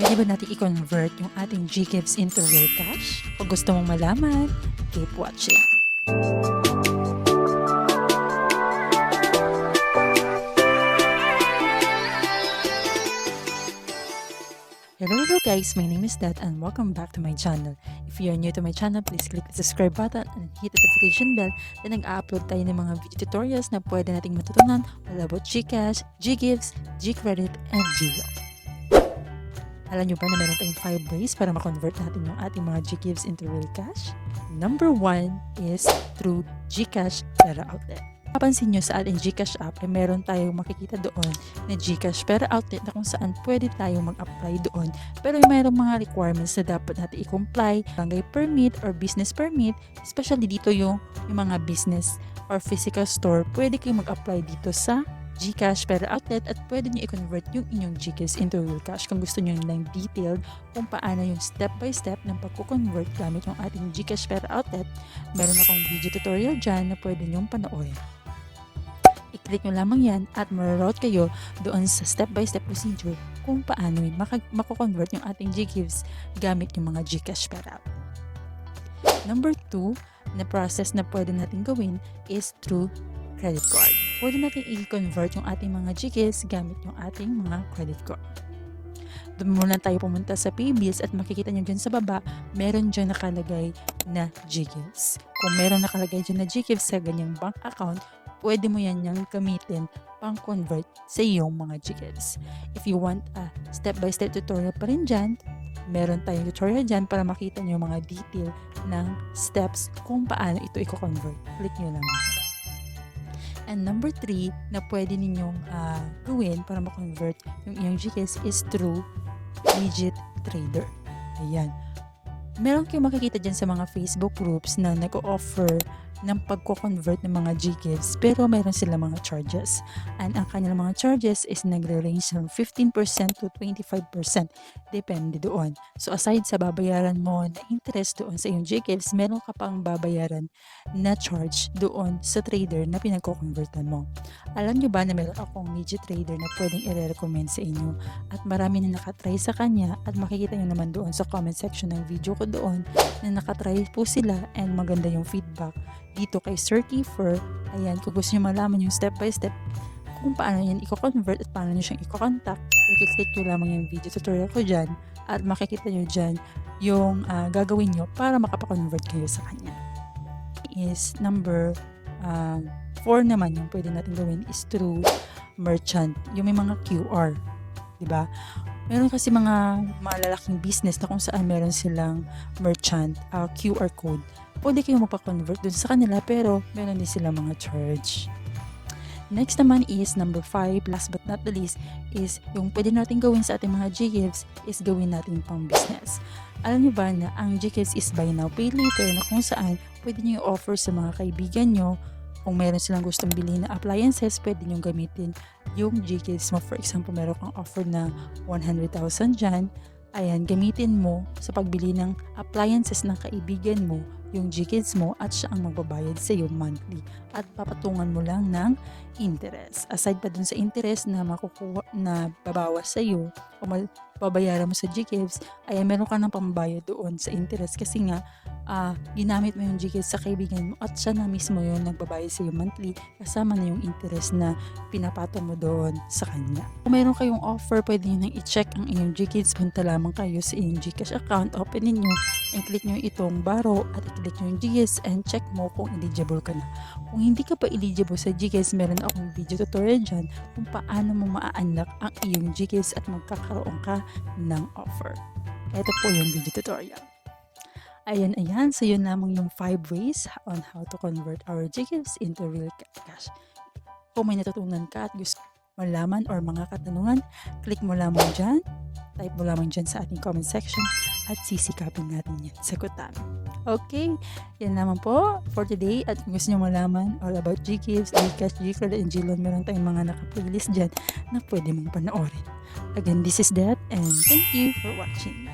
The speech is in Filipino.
Pwede ba natin i-convert yung ating Gcash into real cash? Kung gusto mong malaman, keep watching. Hello guys, my name is Dat and welcome back to my channel. If you are new to my channel, please click the subscribe button and hit the notification bell. Then nag-upload tayo ng mga video tutorials na pwede nating matutunan all about Gcash, Ggives, Gcredit, and Gloan. Alam nyo ba na meron tayong 5 ways para ma-convert natin yung ating mga Ggives into real cash? Number 1 is through Gcash Pera Outlet. Papansin nyo sa ating Gcash app ay meron tayong makikita doon na Gcash Pera Outlet na kung saan pwede tayong mag-apply doon. Pero mayroong mga requirements na dapat natin i-comply, barangay permit or business permit, especially dito yung mga business or physical store, pwede kayong mag-apply dito sa Gcash Pera Outlet at pwede nyo i-convert yung inyong Gcash into real cash. Kung gusto nyo lang detailed kung paano yung step by step ng pagko-convert gamit yung ating Gcash Pera Outlet, meron akong video tutorial dyan na pwede nyong panoorin. I-click nyo lamang yan at ma-route kayo doon sa step-by-step procedure kung paano yun mako-convert yung ating Ggives gamit yung mga Gcash Pera. Number 2 na process na pwede natin gawin is through credit card. Pwede natin i-convert yung ating mga Ggives gamit yung ating mga credit card. Doon muna tayo pumunta sa Paybills at makikita nyo dyan sa baba, meron dyan nakalagay na Ggives. Kung meron nakalagay dyan na Ggives sa ganyang bank account, pwede mo yan yung gamitin pang-convert sa iyong mga Ggives. If you want a step-by-step tutorial pa rin dyan, meron tayong tutorial dyan para makita nyo yung mga detail ng steps kung paano ito i-convert. Click nyo lang. And number 3 na pwede ninyong gawin para ma-convert yung iyong Ggives is through Digit Trader. Ayan. Meron kayong makikita dyan sa mga Facebook groups na nag-offer ng pagko-convert ng mga Ggives pero meron sila mga charges. And ang kanilang mga charges is nagre-range from 15% to 25%. Depende doon. So aside sa babayaran mo na interest doon sa iyong Ggives, meron ka pang babayaran na charge doon sa trader na pinagko-convertan mo. Alam nyo ba na meron akong Digit Trader na pwedeng i-recommend sa inyo at marami na nakatry sa kanya at makikita nyo naman doon sa comment section ng video ko doon na nakatry po sila and maganda yung feedback dito kay Sir Kiefer. Ayan, kung gusto nyo malaman yung step by step kung paano yan i-convert at paano nyo siyang i-contact, i-click nyo lamang yung video tutorial ko dyan at makikita nyo dyan yung gagawin nyo para makapa-convert kayo sa kanya. Is number 4 naman yung pwede natin gawin is through merchant, yung may mga QR, diba? Meron kasi mga malalaking business na kung saan meron silang merchant QR code. Pwede kayong magpa-convert dun sa kanila pero meron din silang mga charge. Next naman is number 5, last but not the least, is yung pwede natin gawin sa ating mga Ggives is gawin natin pang business. Alam niyo ba na ang Ggives is buy now, pay later na kung saan pwede niyo i-offer sa mga kaibigan nyo. Kung meron silang gustong bilhin na appliances, pwede nyo gamitin yung Ggives mo. For example, meron kang offer na 100,000 dyan. Ayan, gamitin mo sa pagbili ng appliances ng kaibigan mo yung Ggives mo at siya ang magbabayad sa iyo monthly at papatungan mo lang ng interest. Aside pa dun sa interest na makukuha na babawas sa iyo o babayaran mo sa Ggives, ay meron ka ng pambayad doon sa interest kasi nga ginamit mo yung Ggives sa kaibigan mo at siya na mismo yung nagbabayad sa iyo monthly kasama na yung interest na pinapatong mo doon sa kanya. Kung meron kayong offer, pwede nyo nang i-check ang inyong Ggives. Punta lamang kayo sa inyong Gcash account, openin nyo and click nyo itong borrow at i-click nyo yung Ggives and check mo kung eligible ka na. Kung hindi ka pa eligible sa Ggives, meron akong video tutorial dyan kung paano mo ma-unlock ang iyong Ggives at magkakaroon ka ng offer. Ito po yung video tutorial. Ayan. So yun lamang yung 5 ways on how to convert our Ggives into real cash. Kung may natutunan ka at gusto malaman or mga katanungan, click mo lamang dyan, type mo lamang dyan sa ating comment section at sisikapin natin yan, sagutan. Okay, yan naman po for today at kung gusto nyo malaman all about Ggives, Gcash, Gcredit, and Gloan, meron tayong mga naka-playlist dyan na pwede mong panoorin. Again, this is that and thank you for watching.